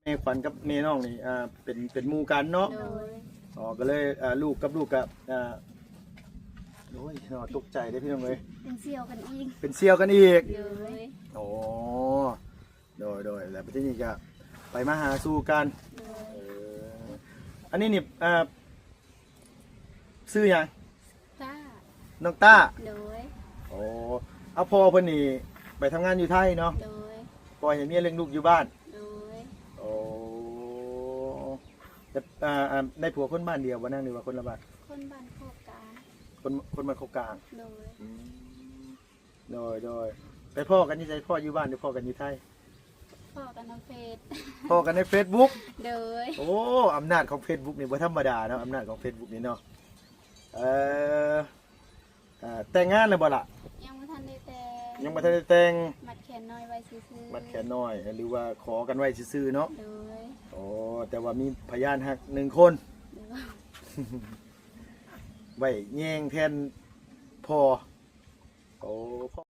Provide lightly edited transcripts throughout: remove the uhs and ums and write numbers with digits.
แม่ขวัญกับแม่น้องนี่เป็นหมู่กันเนาะโดยอ๋อก็เลยลูกกับลูกกับโอ้ยน่าตกใจได้พี่น้องเลย เป็นเสี่ยวกันอีกเป็นเสี่ยวกันอีกโดยโอ้โดยแล้วประเทศนี้ก็ไปมาหาสู่กันอันนี้นี่ซื้อยังต้าน้องต้าโดยโอ้เอาพ่อเพิ่นนี่ไปทำงานอยู่ไทยเนาะโดยปล่อยให้เมียเลี้ยงลูกอยู่บ้านโดยโอ้แต่ในผัวคนบ้านเดียวบ่นั่งหรือว่าคนละบ้านคนบ้านโคกกลางคนบ้านโคกกลางโดยโดยไปพ่อกันที่ใจพ่ออยู่บ้านหรือพ่อกันอยู่ไทยพ่อกันในเฟซพ่อกันใน Facebook โดยโอ้อำนาจของ Facebook นี่บ่ธรรมดาเนาะอำนาจของ Facebook นี่เนาะแต่งงานแล้วบ่ล่ะยังไม่ทันได้แต่งยังบ่ทันได้แต่งมัดแขนน้อยไว้ซื่อมัดแขนน้อยหรือว่าขอกันไว้ซื่อๆเนาะโดยโอ้แต่ว่ามีพยานหัก1 คน ไว้แย่งแทนพ่อโอ้พ่อ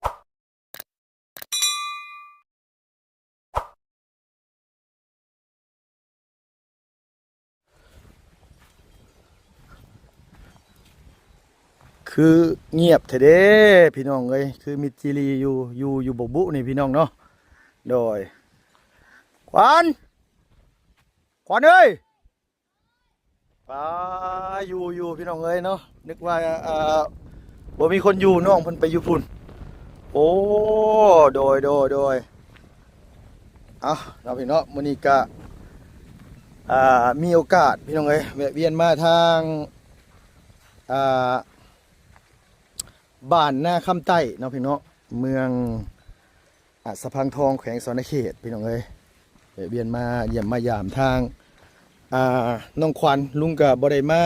คือเงียบแท้เด้พี่น้องเอ้ยคือมิจิรีอยู่บบุนี่พี่น้องเนาะโดยขวัญเอ้ยป้าอยู่พี่น้องเอ้ยเนาะนึกว่าบ่มีคนอยู่น้องเพิ่นไปอยู่พุ่นโอ้โดยเราพี่เนาะมื้อนี้ก็มีโอกาสพี่น้องเอ้ยแวะเวียนมาทางบ้านหน้าคำใต้เนาะพี่เนาะเมืองสะพังทองแขวงสนเขตพี่น้องเอ้ยแวะเวียนมาเยี่ยมมายามทางน้องขวัญลุงกับบ่ได้มา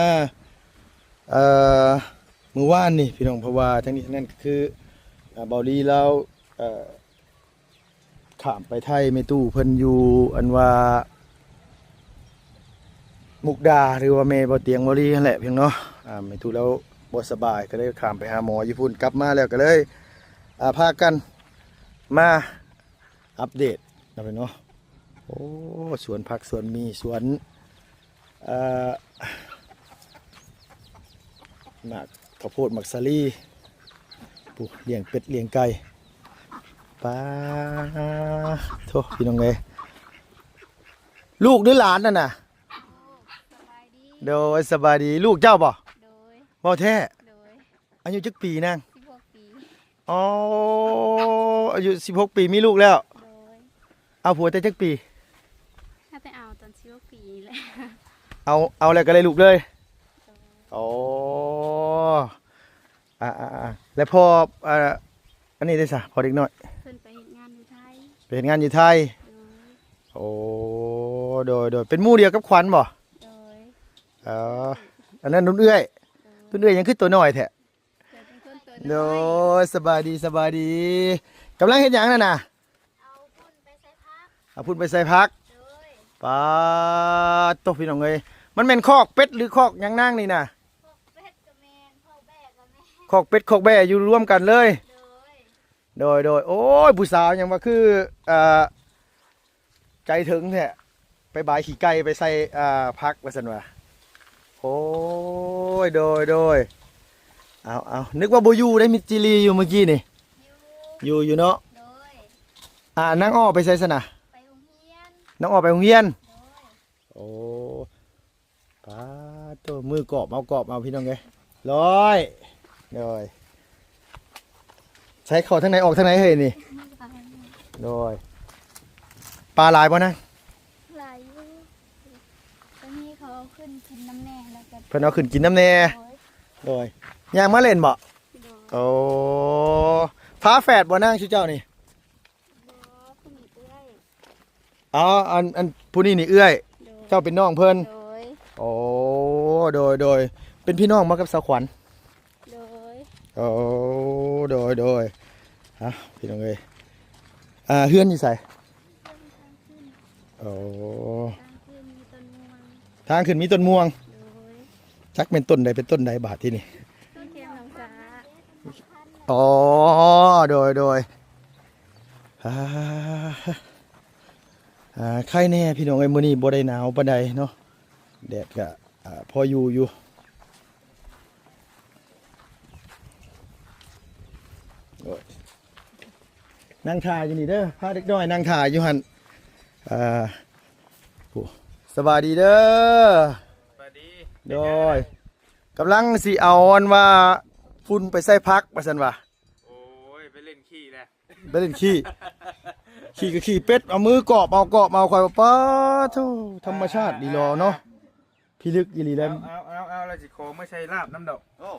มื้อวานนี่พี่น้องเพราะว่าทั้งนี้ทั้งนั้นก็คือเบาลีเราข้ามไปไทยไม่ตู้เพิ่นอยู่อันว่ามุกดาหรือว่าเมย์บ่เตียงบ่ลีนั่นแหละเพียงเนาะไม่ตู้แล้วบ่สบายก็เลยข้ามไปหาหมอญี่ปุ่นกลับมาแล้วก็เลยพากันมาอัปเดตนะพี่เนาะโอ้สวนผักสวนมีสวนหมักข้าวโพดหมักสาลี่ปลูกเลี้ยงเป็ดเลี้ยงไก่ป้าโทษพี่น้องเอ้ยลูกหรือหลานนั่นน่ะโดยสบายดีลูกเจ้าบ่บ่แท้อายุจักปีนาง16 ปีอ๋ออายุ16 ปีมีลูกแล้วเอาผัวแต่จักปีถ้าไปเอาตอน16 ปีแหละเอาแล้วก็เลยลูกเลยโอ้แล้วพออันนี้ได้ซะพอเด็กน้อยเพิ่นไปเฮ็ดงานอยู่ไทยไปเฮ็ดงานอยู่ไทยโอ้โดยเป็นหมู่เดียวกับขวัญบ่อันนั้นนุ่นเอื้อยยังคือตัวน้อยแท้โดยสบายดีกำลังเฮ็ดหยังนั่นน่ะเอาพุ่นไปใส่พักป้าตกพี่น้องเอ้ยมันเป็นคอกเป็ดหรือคอกหยังนางนี่น่ะคอกเป็ดคอกแบ่อยู่ร่วมกันเลยโดยโอ้ยผู้สาวยังว่าคือใจถึงแท้ไปบายขี่ไก่ไปใส่พักว่าซั่นว่าโอ้ยโดยเอานึกว่าบ่อยู่ได้มิจิรีอยู่เมื่อกี้นี่อยู่เนาะนางอ้อไปใส่ซะน่ะไปโรงเรียนน้องอ้อไปโรงเรียนโอ้ป้าตัวมือกรอบเอาพี่น้องเอ้ยร้อยใช้เข้าทางไหนออกทางไหนเฮ้ยนี่โดยปลาหลายบ่นะหลายอยู่ตอนนี้เขาขึ้นกินน้ำแน่แล้วก็เพิ่นเอาขึ้นกินน้ำแน่โดยย่างมาเล่นบ่โอ้ฟ้าแฝดบ่นางชื่อเจ้านี่อ๋ออันผู้นี้นี่เอื้อยเจ้าเป็นน้องเพิ่นโอ้โดยเป็นพี่น้องมากับสาวขวัญโอ้โดยฮะพี่น้องเอ้ยเฮือนอยู่ไสโอ้ทางขึ้นมีต้นม่วงจักเป็นต้นใดบาทที่นี่อ๋อโดย ไข่แน่พี่น้องเอ้ยมื้อนี้บ่ได้หนาวปานใดเนาะแดดก็พออยู่โอ้ยนั่งถ่ายอยู่นี่เด้อพาเด็กน้อยนั่งถ่ายอยู่หั่นโอ้สบายดีเด้อสบายดีโดยกำลังสิเอาอันว่าฝุ่นไปใส่พักว่าซั่นว่าโอ้ยไปเล่นขี้แหละ ไปเล่นขี้ก็ขี้เป็ดเอามือเกาะเอาคอยป้าโธ่ธรรมชาติดีรอเนาะพี่ลึกอีหลีแล้วเอาแล้วสิขอไม่ใช่ลาบน้ำดอกโอ้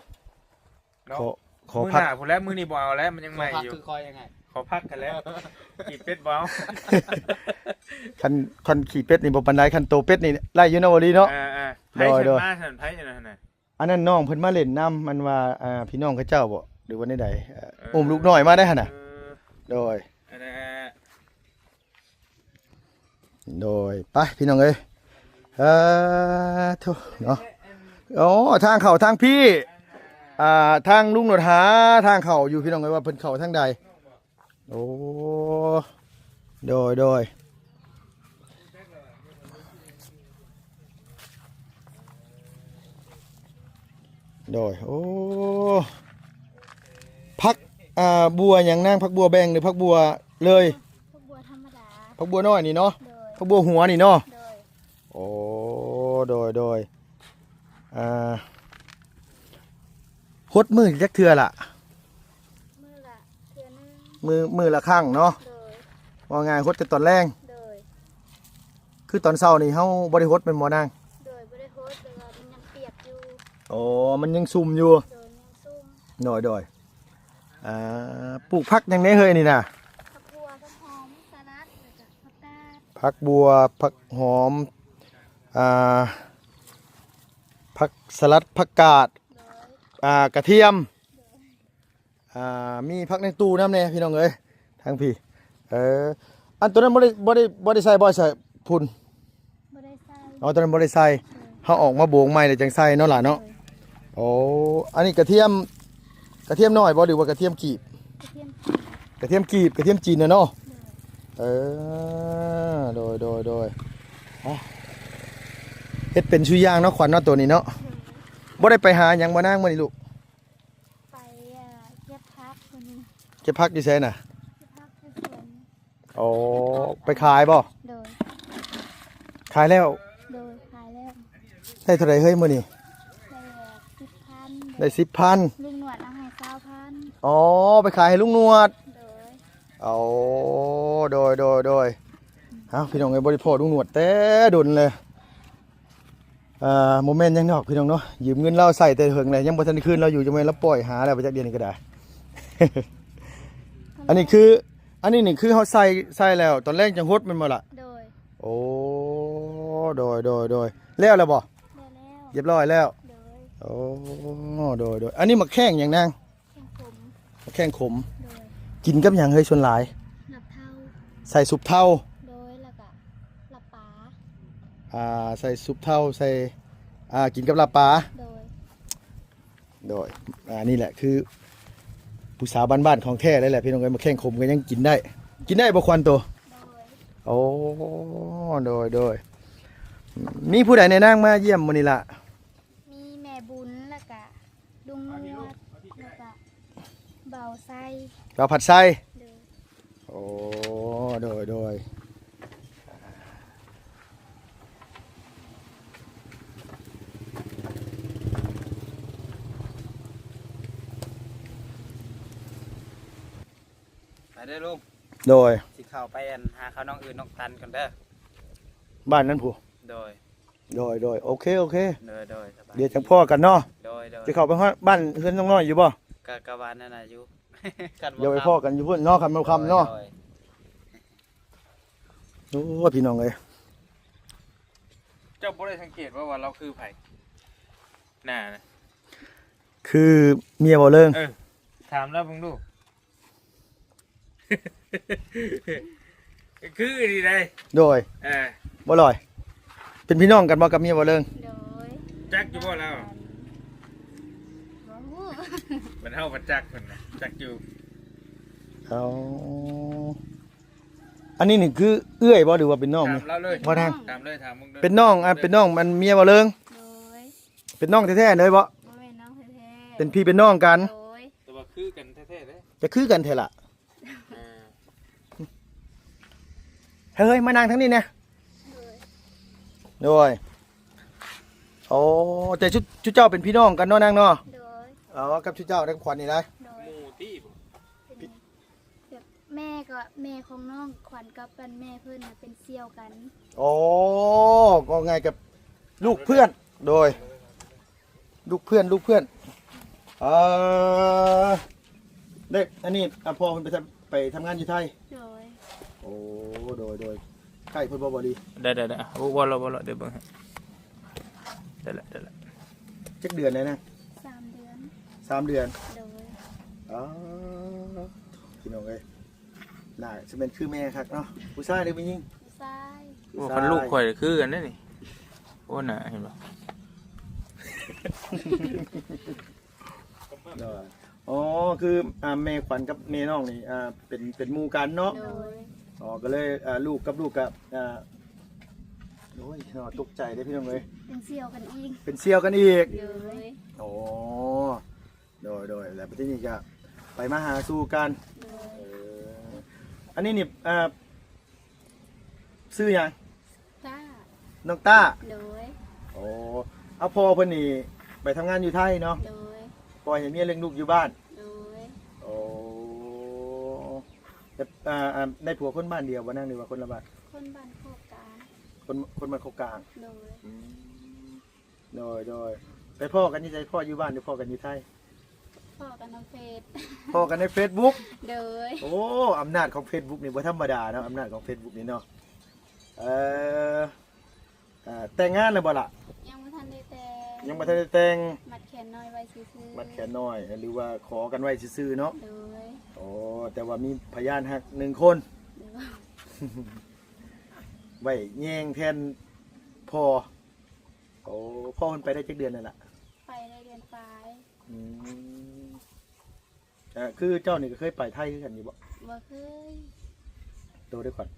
ขอมือ พัก หน้าผมแล้วมือนี่บ่เอาแล้วมันยังใหม่อยู่ คือคอยยังไง ขอพักกันแล้วขี้เป็ดบ่เอา คันขี้เป็ดนี่บ่ปานใดคันโตเป็ดนี่ไล่อยู่เนาะบ่ดีเนาะไผฉันมาฉันไผฉันน่ะอันนั้นน้องเพิ่นมาเล่นน้ำมันว่าพี่น้องเขาเจ้าบ่หรือว่าใดอุ้มลูกน้อยมาได้หั่นน่ะโดยไปพี่น้องเอ้ยโธ่เนาะอ๋อทางเข้าทางพี่ทางลุงหนวดหาทางเข้าอยู่พี่น้องเอ้ยว่าเพิ่นเข้าทางใดโอ้โดยโอ้พักบัวอย่างนั่งพักบัวแบงหรือพักบัวเลยพักบัวธรรมดาพักบัวน้อยนี่เนาะพักบัวหัวนี่เนาะโอ้โดยฮดมือจักเทื่อล่ะมือละเทื่อนึงมือละข้างเนาะว่าง่ายฮดแต่ตอนแรงคือตอนเช้านี่เฮาบ่ได้ฮดเป็นบ่นางบ่ได้ฮดแต่ว่ามันยังเปียกอยู่โอ้มันยังซุ่มอยู่โดยปลูกผักยังไงเฮ้ยนี่น่ะผักบัวผักหอมสลัดแล้วก็ผักกาดผักบัวผักหอมผักสลัดผักกาดกระเทียมมีผักในตู้น้ำเนี่ยพี่น้องเอ้ยทางพี่อันตัวนั้นบ่ได้ใส่พุ่นบ่ได้ใส่ตัวนั้นบ่ได้ใส่เฮาออกมาโบงใหม่แล้วจังใส่เนาะล่ะเนาะโอ้อันนี้กระเทียมน้อยบ่หรือว่ากระเทียมกีบกระเทียมจีนเนาะโดยเฮ็ดเป็นชุยางเนาะขวัญเนาะตัวนี้เนาะบ่ได้ไปหาหยังบ่นางมื้อนี้ลูกไปเก็บผักมื้อนี้เก็บผักอยู่ไสน่ะเก็บผักที่สวนโอ้ไปขายบ่โดยขายแล้วขายแล้วได้เท่าไหร่เฮ้ยมื้อนี้ได้ 10,000 ลุงหนวดเอาให้9,000อ๋อไปขายให้ลุงหนวดเอาโดยเอ้าพี่น้องไอ้บ่ได้พอลุงหนวดแต่ดนเลยโมเมนต์ยังนอกพี่น้องเนาะยืมเงินเราใส่แต่เหิงเลยยังบ่ทันได้คืนเราอยู่จังแม่นเราปล่อยหาแล้วไปจักเดือนนี้ก็ได้ อันนี้นี่คือเฮาใส่แล้วตอนแรกจังฮดมันบ่ล่ะโอ้โดยแล้วบ่เรียบร้อยแล้วโอ้โดยอันนี้มาแข้งอย่างนางแข้งขมกินกับหยังเฮ้ยส่วนหลายนับเท่าใส่ซุปเท่าแล้วก็ลาปลาใส่ซุปเท่าใส่กินกับลาปลาโดยนี่แหละคือผู้สาวบ้านๆของแท้เลยแหละพี่น้องเอ้ยมาแข้งขมก็ยังกินได้บ่ควันตัวโอ้โดยมีผู้ใดในนางมาเยี่ยมมื้อนี้ล่ะมีแม่บุญแล้วก็ลุงนวดแล้วก็เบาไส้เราผัดไส้โอ้โดยไปได้ลุงโดยสิเข้าไปหาเขาน้องอื่นน้องตันกันเด้อบ้านนั้นผู้โดยโอเคโดยเดี๋ยวจังพ่อกันเนาะโดยจะเข้าไปบ้านเพื่อนน้องน้อยอยู่บ่กะบ้านนั่นน่ะอยู่เดี๋ยวไปพ่อกันอยู่พุ่นเนาะคำเนาะโอ้พี่น้องเอ้ยเจ้าบ่ได้สังเกตว่าเราคือไผน่ะคือเมียบ่เลิงถามแล้วมึงดูคือดีเลยโดยบ่ลอยเป็นพี่น้องกันบ่กับเมียบ่เลิงจักอยู่บ่แล้วมันเฮาบ่จักเพิ่นน่ะจักอยู่เอา อันนี้นี่คือเอื้อยบ่หรือว่าเป็นน้อง ถาม นี่ เราเลย บ่ทาง ถามเลยถามมึงเลย เป็นน้องเป็นน้องมันเมียบ่เลิง โดย เป็นน้องแท้ๆเลยบ่ บ่แม่นน้องแท้ๆ เป็นพี่เป็นน้องกัน โดย แต่ว่าคือกันแท้ๆเลย จะคือกันแท้ล่ะ อ่า เฮ้ยมานั่งทั้งนี้นะโดยโอ้แต่ชุดเจ้าเป็นพี่น้องกันเนาะนางเนาะ โดย อ๋อกับชุดเจ้าทั้งขวัญนี่นะ โด ห ย มู่ตี้บ่ เป็นแบบแม่ก็แม่ของน้องขวัญกับเป็นแม่เพื่อนน่ะเป็นเสี่ยวกัน โอ้ก็ไงกับลูกเพื่อนโดย ลูกเพื่อนเออเด็กอันนี้พ่อเพิ่นไปทำงานอยู่ไทย โดย โอ้โดยใกล้เพิ่นบ่ดี ได้บ่ละเดี๋ยวเบิ่งให้ได้ละ จักเดือนเลยนะ 3 เดือน 3 เดือน โดย อ๋อพี่น้องเอ้ยน่าจะเป็นคือแม่ครับเนาะผู้ชายหรือผู้หญิง ผู้ชาย โอ้คันลูกข่อยคือกันเด้นี่โอ้น่ะเห็นบ่ เนาะอ๋อคือแม่ขวัญกับแม่น้องนี่เป็นหมู่กันเนาะ โดย อ๋อก็เลยลูกกับโอ้ยตกใจได้พี่น้องเอ้ย เป็นเสี่ยวกันอีก เป็นเสี่ยวกันอีก โดย โอ้โดยแล้วทีนี้ก็ไปมาหาสู่กัน โดย อันนี้นี่ซื้อหยัง ต้า น้องต้า โดย โอ้เอาพ่อเพิ่นนี่ไปทำงานอยู่ไทยเนาะ โดย ปล่อยให้เมียเลี้ยงลูกอยู่บ้าน โดย โอ้แต่ได้ผัวคนบ้านเดียวบ่นั่งหรือว่าคนละบ้าน คนบ้านโคกกลาง คนบ้านโคกกลาง โดย โดยไปพ่อกันที่ใจพ่ออยู่บ้านหรือพ่อกันอยู่ไทย พ่อกันน้องเฟซ พ่อกันใน Facebook โดย โอ้อำนาจของ Facebook นี่บ่ธรรมดาเนาะอำนาจของ Facebook นี่เนาะแต่งงานแล้วบ่ล่ะ ยังไม่ทันได้แต่ง ยังบ่ทันได้แต่ง มัดแขนน้อยไว้ซื่อๆ มัดแขนน้อยหรือว่าขอกันไว้ซื่อๆเนาะ โดย โอ้แต่ว่ามีพยานหัก1 คน โดย ไว้แย่งแทนพ่อโอ้พ่อเพิ่นไปได้จักเดือนนั่นล่ะ ไปได้เดือนปลาย อืมคือเจ้านี่ก็เคยไปไทยคือกันอยู่บ่ บ่เคย โตได้ก่อน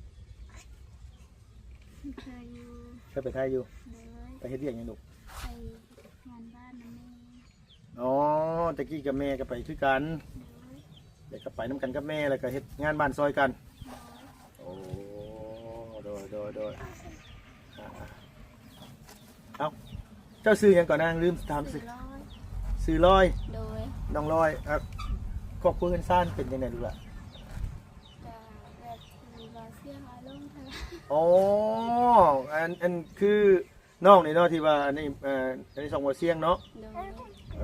เคยอยู่ เคยไปไทยอยู่ โดย ไปเฮ็ดเวียกหยังลูก ไปงานบ้านนั่นเอง อ๋อตะกี้กับแม่ก็ไปคือกัน โดย เดี๋ยวก็ไปน้ำกันกับแม่แล้วก็เฮ็ดงานบ้านซอยกัน โอ้โดยเอาเจ้าซื้อหยังก่อนนางลืมถาม 400 ซื้อลอย โดย น้องลอยครอบครัวเฮือนซ่านเป็นจังไดลูกล่ะ จะแบบมีบาเซียมาลงทะเล อ๋ออันคือน้องนี่เนาะที่ว่าอันนี้อันนี้สองหัวเสียงเนาะ โดย เ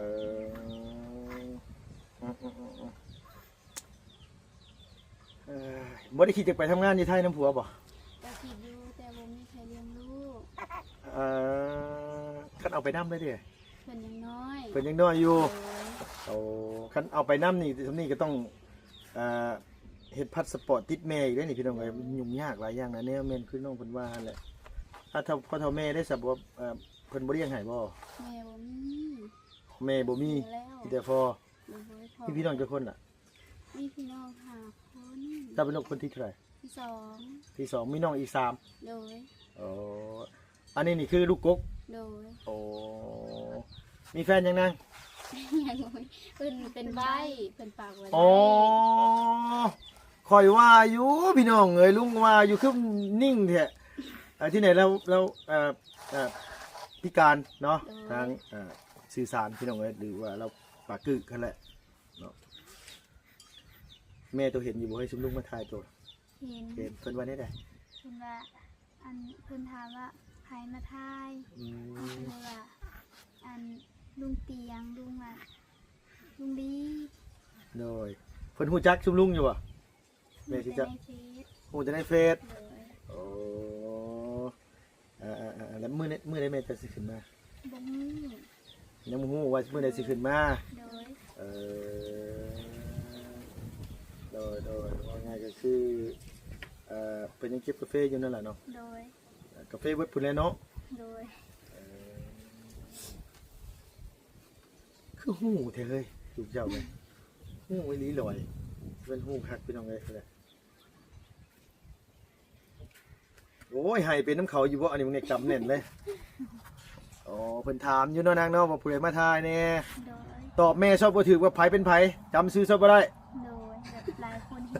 ออบ่ได้คิดจะไปทำงานที่ไทยน้ำผัวบ่ ก็คิดอยู่แต่บ่มีใครเลี้ยงลูก คันเอาไปน้ำได้ดิ เพิ่นยังน้อย เพิ่นยังน้อยอยู่ โดย โอ้คันเอาไปน้ำนี่ทำนี่ก็ต้องเฮ็ดพาสปอร์ตติดแม่อีกได้อนี่พี่น้องเอ้ยมันยุ่งยากหลายอย่างนะเนี่ยแม่นคือน้องเพิ่นว่าหั่นแหละถ้าพ่อเฒ่าแม่ได้สับว่าเพิ่นบ่เลี้ยงให้บ่ แม่บ่มี แม่บ่มี แล้ว มีแต่พ่อ โดยพ่อ มีพี่น้องจักคนล่ะ มีพี่น้อง5 คน เจ้าเป็นลูกคนที่เท่าไหร่ ที่สอง ที่สองมีน้องอีก3 โดย โอ้อันนี้นี่คือลูกกก โดย โอ้มีแฟนยังนาง ยังบ่มีเพิ่นเป็นใบเพิ่นปากไว้ อ๋อคอยว่าอยู่พี่น้องเอ้ยลุงว่าอยู่คือนิ่งแท้ที่ไหนแล้วพิการเนาะทางสื่อสารพี่น้องเอ้ยหรือว่าเราปากกึกกันแหละเนาะแม่ตัวเห็นอยู่บ่ให้ชุมลุงมาถ่ายตัว เห็น เห็นเพิ่นว่าได้ได เพิ่นว่าอันเพิ่นถามว่าไผมาทาย อืม เพิ่นเลยว่าอันลุงเตียงลุงอ่ะลุงดี โดยเพิ่นฮู้จักชุมลุงอยู่บ่แม่สิ แต่ จะ ในเฟซ ฮู้แต่ในเฟซ เลย โอ้แล้วมื้อใดแม่จะสิขึ้นมา บ่มี ยังบ่ฮู้ว่ามื้อใดสิขึ้นมา โดย เออโดยว่าง่ายก็คือเป็นยังเก็บกาแฟอยู่นั่นแหละเนาะ โดย กาแฟเบิดพุ่นแล้วเนาะ โดย คือหูแท้เฮ้ยถูกเจ้าเลยหูอีหลีลอยเป็นหูคักพี่น้องเอ้ยเลย โอ้ยให้เป็นน้ำเขาอยู่บ่อันนี้มึงเนี่ยจำแน่นเลยอ๋อเพิ่นถามอยู่เนาะนางเนาะว่าผู้ใดมาทายแน่ โดย ตอบแม่ชอบบ่ถูกว่าไผเป็นไผจำชื่อชอบบ่ได้ โดยแบบหลายคนแ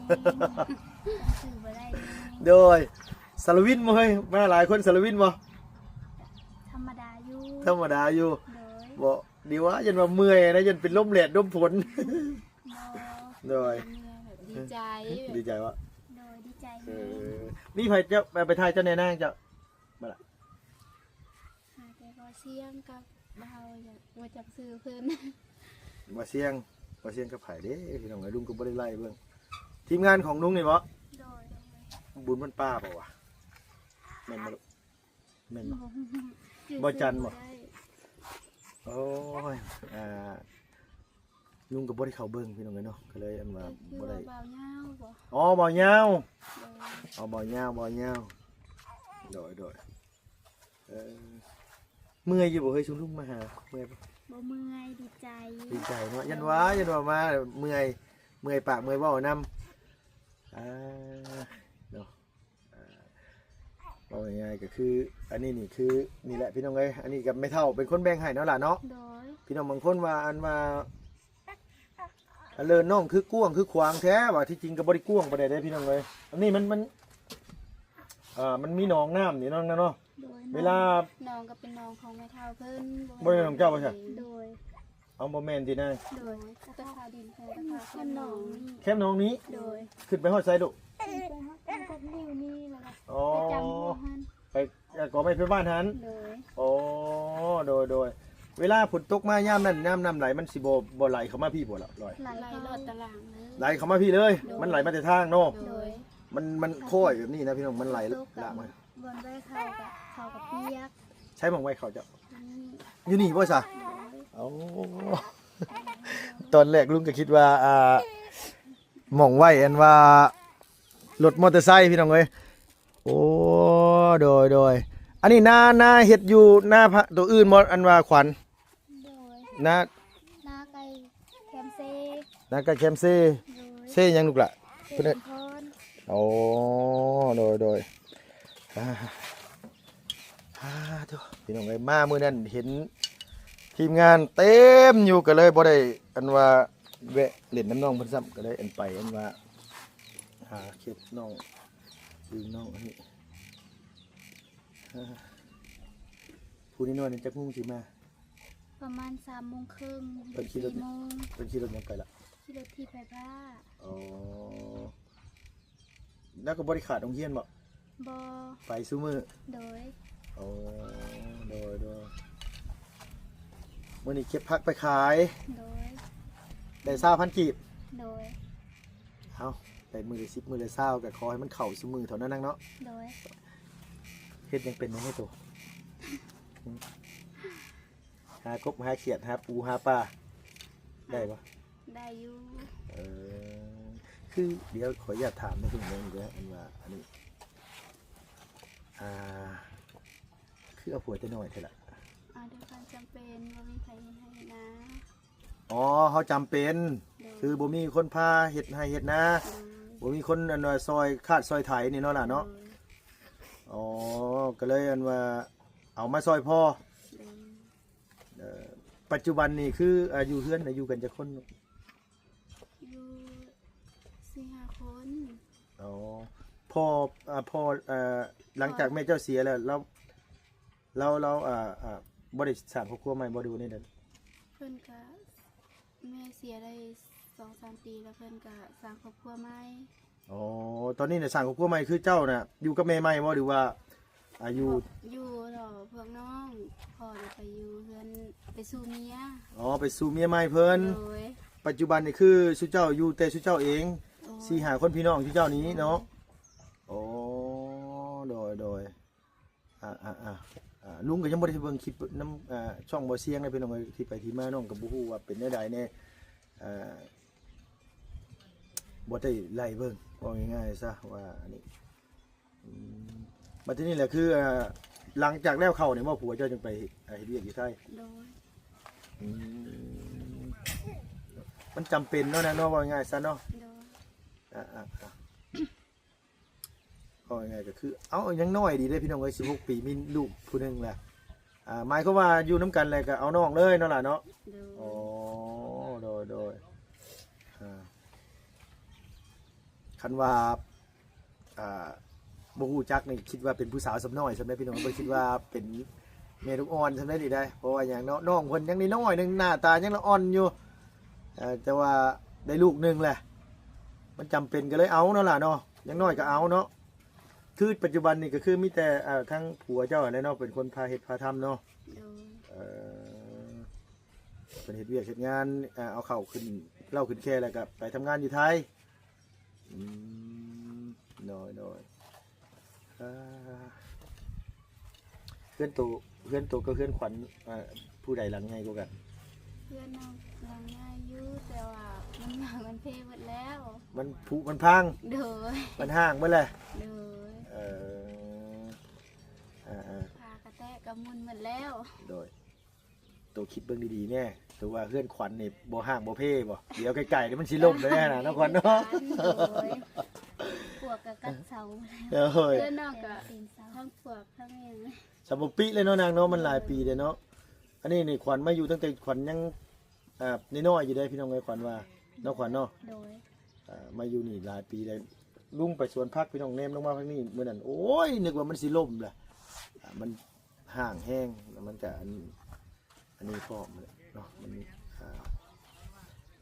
ฮงสื่อบ่ได้เลย โดยสารวินบ่เฮ้ยมาหลายคนสารวินบ่ ธรรมดาอยู่ ธรรมดาอยู่ โดย บ่ดีว่ายันว่าเมื่อยนะยันเป็นลมแดดลมฝน โด โดย ดีใจ ดีใจวะ โดยดีใจ เอ แฮง อนี่ไผเจ้าไปทายเจ้าแน่นางเจ้ามาละ หาแต่ก็เสียงกับเบาอยากมาจับซื้อเพิ่น บ่เสียงกับไผเด้พี่น้องไอ้ลุงก็บ่ได้ไล่เบิ่งทีมงานของลุงนี่บ่ โดย บุญมันป้าเปล่าวะแม่นบ่ลูกแม่นบ่ จื้อ บ่จันบ่ ได้ โอ้ยลุงก็บ่ได้เข้าเบิ่งพี่น้องเอ้ยเนาะก็เลยอันว่า คือ บ่ ว่า ได้ เบาเงาบ่ อ๋อบ่ยาว เออ อ๋อบ่ยาวโดยเออเมื่อยอยู่บ่เฮ้ยชุมลุงมาหาเมื่อยบ่ บ่เมื่อยดีใจ ดีใจเนาะยันว่ามาเมื่อยปากเมื่อยเว้านำเนาะเอาง่ายๆก็คืออันนี้นี่คือนี่แหละพี่น้องเอ้ยอันนี้กับไม่เท่าเป็นคนแบ่งให้เนาะล่ะเนาะ โดย พี่น้องบางคนว่าอันว่าอันเลินน้องคือกว้างคือขวางแท้ว่าที่จริงก็บ่ได้กว้างบ่ได้เด้พี่น้องเอ้ยอันนี้มันมีหนองน้ำนี่น้องนะเนาะ โดย เวลา น้องก็เป็นน้องของแม่เฒ่าเพิ่น บ่ได้น้องเจ้าบ่ใช่ โดย เอาบ่แม่นที่นั่น โดยก็ไปหาดินเพิ่น มี ค่ะ แค่หนองนี่ แคมป์น้องนี้ โดย ขึ้นไปฮอดไสดุ ไปฮอดพวกนิ้วนี่แล้วก็ อ๋อ ไปจำหัวหัน ไปก็ไปบ้านหัน โดย อ๋อโดยเวลาฝนตกมายามนั้นน้ำไหลมันสิบ่ไหลเข้ามาพี่บ่ล่ะลอย ไหล ไล่ เข้าร อดตารางเลย ไหลเข้ามาพี่เลย มันไหลมาแต่ทางเนาะ โดย มันโค้อยแบบนี้นะพี่น้องมันไหล ตก ลากมา บนไว้เข้ากับเปียก ใช้หมองไว้เขาเจ้า นี่ อยู่นี่บ่ซะ โดย โอ้ตอนแรกลุงก็คิดว่าหมองไว้อันว่ารถมอเตอร์ไซค์พี่น้องเอ้ยโอ้โดยอันนี้หน้าเฮ็ดอยู่หน้าพระตัวอื่นบ่อันว่าขวัญ โดย หน้า หน้าไก่แคมเซ่ หน้าก็แคมเซ่ โดย เซ่ยังลูกล่ะ เพื่อนพร โอ้โดยอ่าทุกพี่น้องเอ้ยมามื้อนั้นเห็นทีมงานเต็มอยู่ก็เลยบ่ได้อันว่าแวะเล่นน้ำน้องเพิ่นซ้ำก็เลยอันไปอันว่าหาเข็ดน้องดึงน้องอันนี้ผู้นี้นอนจักมุ่งสิมา ประมาณ3 โมงครึ่ง เพิ่นขี่รถ 4 โมง เป็นขี่รถยังไกลละ ขี่รถที่ไฟฟ้า อ๋อแล้วก็บ่ได้ขาดโรงเรียนบ่ บอ ไปซุมื้อ โดย อ๋อโดยมื้อนี้เก็บผักไปขาย โดย ได้20,000กีบ โดย เอาได้มือละ10มือละ20ก็ขอให้มันเข้าซุมื้อเท่านั้นนังเนาะ โดย เฮ็ดยังเป็นยังให้ตัวหากบหาเขียดหาปูหาปลาได้ปะ ได้อยู่ เออคือเดี๋ยวขออนุญาตถามนะคุณเรื่องนี้อันว่าอันนี้คือเอาผัวจะหน่อยเถอะล่ะ ด้วยความจำเป็นว่ามีใครให้นะ อ๋อเขาจำเป็น คือบ่มีคนพาเฮ็ดให้เฮ็ดนะบ่มีคนอันว่าซอยคาดซอยไถนี่เนาะล่ะเนาะอ๋อก็เลยอันว่าเอามาซอยพ่อปัจจุบันนี่คืออยู่เฮือนอยู่กันจะคน อยู่4-5 คน อ๋อพ่อหลังจากแม่เจ้าเสียแล้วเราบ่ได้สร้างครอบครัวใหม่บ่ดูนี่เด้อ เพิ่นก็แม่เสียได้ 2-3 ปีแล้วเพิ่นก็สร้างครอบครัวใหม่ อ๋อตอนนี้เนี่ยสร้างครอบครัวใหม่คือเจ้าน่ะอยู่กับแม่ใหม่บ่หรือว่าอยู่ อยู่รอพวกน้องพ่อน่ะไปอยู่เพิ่นไปสู่เมีย อ๋อไปสู่เมียใหม่เพิ่น โดย ปัจจุบันนี่คือสุเจ้าอยู่แต่สุเจ้าเอง โอ้ 4-5คนพี่น้องสุเจ้านี้เนาะโอ้โดยลุงก็ยังบ่ได้เบิ่งคลิปน้ำช่องบ่เสียงเลยพี่น้องเอ้ยที่ไปที่มาน้องก็บ่ฮู้ว่าเป็นแนวใดแน่บ่ได้ไล่เบิ่งว่าง่ายๆซะว่าอันนี้บัดนี้แหละคือหลังจากแล้วเข้าเนี่ยว่าผัวเจ้าจึงไปเฮ็ดเวียกอยู่ไทย โดย มันจำเป็นเนาะนะเนาะว่าง่ายซะเนาะ โดย อ่า ก็ยังไงก็คือเอายังน้อยดีเด้พี่น้องเอ้ย16 ปีมีลูกผู้หนึงแหละหมายความว่าอยู่น้ำกันเลยก็เอาน้องเลยเนาะล่ะเนาะ โดย อ๋อโดยคันว่าบ่ฮู้จักนี่คิดว่าเป็นผู้สาวสำน้อยสำได้พี่น้องบ่คิดว่าเป็นแม่ลูกอ่อนสำได้นี่ได้เพราะว่าอย่างเนาะน้องเพิ่นยังน้อยๆนึงหน้าตายังละอ่อนอยู่แต่ว่าได้ลูกหนึงแหละมันจำเป็นก็เลยเอาเนาะล่ะเนาะยังน้อยก็เอาเนาะคือปัจจุบันนี่ก็คือมีแต่ทั้งผัวเจ้าเนาะเป็นคนพาเฮ็ดพาทำเนาะ โดย เป็นเฮ็ดเวียกเฮ็ดงานเอาเข้าขึ้นเล่าขึ้นแค่แล้วก็ไปทำงานอยู่ไทยน้อยเพื่อนตัวก็เพื่อนขวัญผู้ใดหลังไงกูกัน เพื่อนน้องหลังง่ายอยู่แต่ว่ามันเพหมดแล้ว มันผุมันพัง โดย มันห่างเมื่อไร โดยพากระแตะกระมุนหมดแล้ว โดยตัวคิดเบิ่งดีๆแน่ตัวว่าเพื่อนขวัญนี่บ่ห่างบ่เพ่บ่เดี๋ยวไกลๆเดี๋ยวมันสิล่มเลยนะน้องขวัญเนาะ โดยพวกกับกัดเสา เด้อ เพื่อนน้องกับ ตีนเสา ทั้งพวกทั้งอย่าง สมบปิเลยเนาะนางเนาะมันหลายปีเลยเนาะอันนี้นี่ขวัญมาอยู่ตั้งแต่ขวัญยังน้อยๆอยู่ได้พี่น้องไงขวัญว่าน้องขวัญเนาะ โดย มาอยู่นี่หลายปีเลยลุงไปสวนพักพี่น้องเนมลงมาพักนี่เมื่อนั้นโอ้ยนึกว่ามันสิล่มแหละมันห่างแห้งแล้วมันจะอันนี้พร้อมเลยเนาะมัน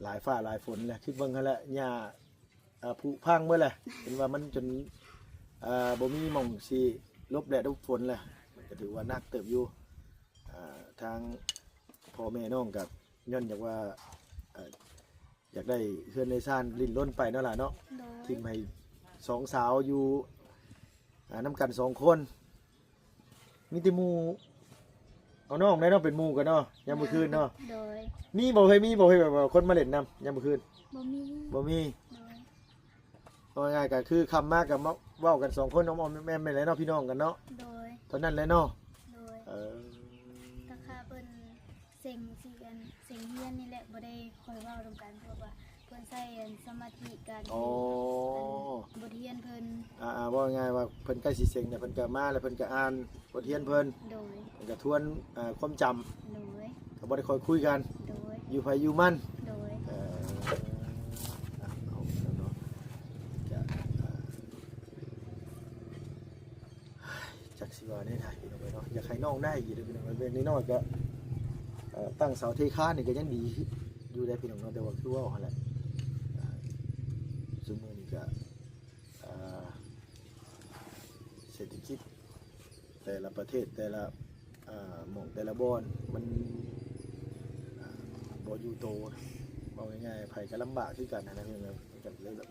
หลายฟ้าหลายฝนแหละคิดเบิ่งหั่นแหละหญ้าผุพังเมื่อแหละเป็นว่ามันจนบ่มีหม่องสิลบแดดลบฝนแหละมันก็ถือว่านักเติบอยู่ทางพ่อแม่น้องกับย้อนอยากว่าอยากได้เฮือนในซ่านลิ้นล้นไปเนาะล่ะเนาะ โดย ทิ้งให้สองสาวอยู่น้ำกัน2 คน มีแต่หมู่เอาน้องได้เนาะเป็นหมู่กันเนาะยามมื้อคืนเนาะ โดย มีบ่เคยแบบว่าคนมาเล่นนำยามมื้อคืน บ่มี บ่มี โดย ก็ง่ายๆก็คือคำมากกับเว้ากัน2 คนน้องๆแม่ๆเลยเนาะพี่น้องกันเนาะ โดย ตอนนั้นแหละเนาะ โดย เออ ก็ค่ะเพิ่นเซ็งสิกันเซ็งเฮียนนี่แหละบ่ได้คอยเว้าตรงกันเพราะว่าเพิ่นใช้สมาธิกัน อ๋อบ ทเรียนเพิ่น ว่าง่ายว่าเพิ่นใกล้สิเซ็งเนี่ยเพิ่นก็มาแล้วเพิ่นก็อ่านบทเรียนเพิ่น โดย เพิ่นก็ทวนความจำ โดย ก็บ่ได้ค่อยคุยกัน โดย อยู่ไผอยู่มัน โดย เอาเนาะจักสิว่าได้ถ่ายพี่น้องไปเนาะอยากให้น้องได้อยู่เด้อพี่น้องเว้นน้อยๆก็ตั้งเสาเทคานนี่ก็ยังดีอยู่ได้พี่น้องเนาะแต่ว่าคือว่าหั่นแหละซุมื้อนี้ก็เศรษฐกิจแต่ละประเทศแต่ละหม่องแต่ละบอนมันบ่อยู่โตเอาง่ายๆไผก็ลำบากคือกันนะพี่น้องมันก็เลยแบบ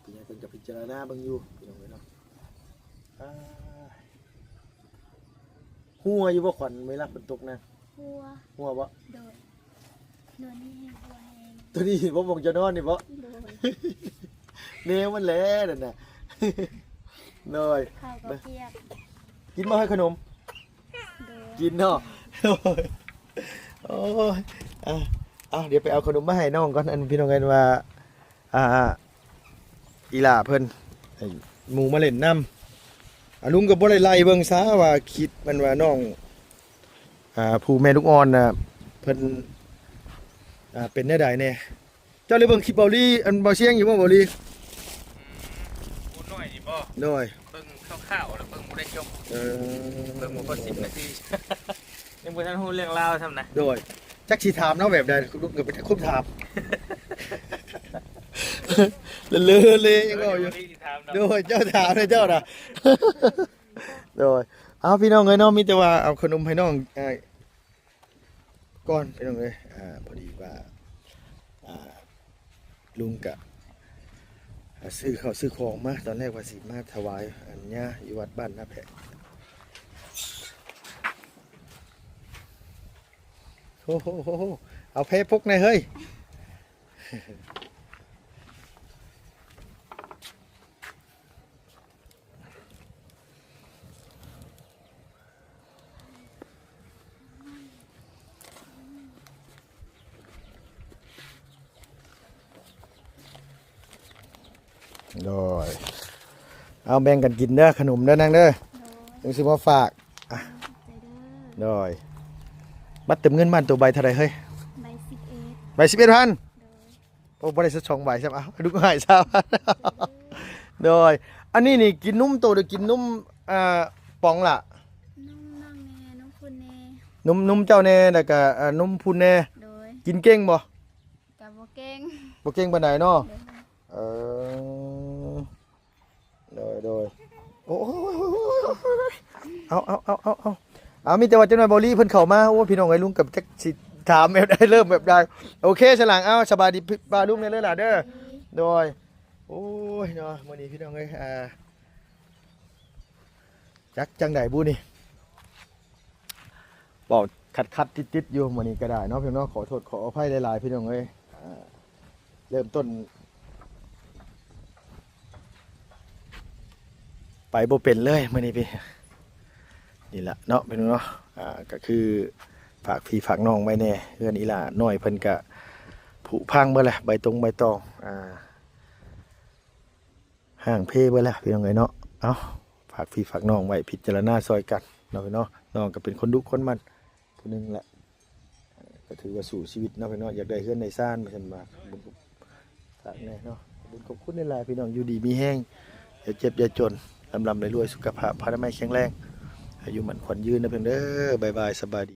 พี่ยังเพิ่นก็พิจารณาเบิ่งอยู่พี่น้องเนาะหัวอยู่บ่ขวัญเวลาฝนตกนะ หัว หัวบ่ โดยโดนนี่ให้หัวแหง ตัวนี้บ่มองจะนอนนี่บ่ โดย แนวมันแหละนั่นน่ะ น้อย ข้าวกับเปียก กินบ่ให้ขนม โดย กินเนาะ โอ้ยเดี๋ยวไปเอาขนมมาให้น้องก่อนอันพี่น้องกันว่าอีหล่าเพิ่นให้หมู่มาเล่นน้ำลุงก็บ่ได้ไล่เบิ่งซะว่าคิดมันว่าน้องผู้แม่ลูกอ่อนน่ะเพิ่นเป็นแนวใดแน่เจ้าเลยเบิ่งคลิปเบาลี่อันเบาเชียงอยู่บ่เบาลี่ พูดน้อยนี่บ่ น้อย เบิ่งคร่าวๆแล้วเบิ่งบ่ได้จบ เออ เบิ่งบ่พอ10 นาที ยังบ่ทันฮู้เรื่องราวทำนะ โดยจักสิถามเนาะแบบใดลุงก็เป็นคนถาม เลยยังก็อยู่ โดยเจ้าถามเลยเจ้าน่ะ โดยเอาพี่น้องเอ้ยเนาะมีแต่ว่าเอาขนมให้น้องก่อนพี่น้องเอ้ยพอดีว่าลุงกะซื้อข้าวซื้อของมาตอนแรกว่าสิมาถวายอันเนี้ยอยู่วัดบ้านนาแพะโอ้โหเอาเพพกในอยเฮ้ย โดยเอาแบ่งกันกินเด้อขนมเด้อนางเด้อ โดย จังสิมาฝาก ใจเด้อ โดยบัตรเติมเงินบ้านตัวใบเท่าไหร่เฮ้ย ใบ11 ใบ11,000 โดย โอ้บ่ได้สัก2ใบใช่ป่ะเอาดูก็หายซะ โดยอันนี้นี่กินนุ่มโตหรือกินนุ่มป๋องล่ะ นุ่มน้องแน่นุ่มคุณแน่ นุ่มเจ้าแน่แล้วก็นุ่มพูนแน่ โดย กินเก่งบ่ กับบ่เก่ง บ่เก่งปานใดเนาะ โดย เออโดยโอ้เอามีแต่ว่าจังหน่อยบอลี่เพิ่นเข้ามาโอ้พี่น้องไอ้ลุงกับจักสิถามแบบได้เริ่มแบบใดโอเคฉลังเอาสบายดีป้าลุงเนี่ยเลยล่ะเด้อโดยโอ้ยเนาะมื้อนี้พี่น้องเอ้ยจักจังไดบุนี่บอกขัดติดอยู่มื้อนี้ก็ได้เนาะพี่น้องขอโทษขออภัยหลายๆพี่น้องเอ้ยเริ่มต้นไปบ่เป็นเลยมื้อนี้พี่นี่ล่ะเนาะพี่น้องเนาะก็คือฝากพี่ฝากน้องไว้แน่เฮือนอีหล่าน้อยเพิ่นก็ผุพังเบิดแหละใบตองห่างเพเบิดแหละพี่น้องเอ้ยเนาะเอาฝากพี่ฝากน้องไว้พิจารณาซอยกันเนาะพี่น้องน้องก็เป็นคนดุคนมันผู้หนึงแหละก็ถือว่าสู่ชีวิตเนาะพี่น้องอยากได้เฮือนในซ่านมาซั่นมาบุญฝากแน่เนาะบุญขอบคุณนี่แหละพี่น้องอยู่ดีมีแห้งอย่าเจ็บอย่าจนลำรวยสุขภาพพระนามัยแข็งแรงอายุมันขวัญยืนนะเพื่อนเด้อบ๊ายบายสบายดี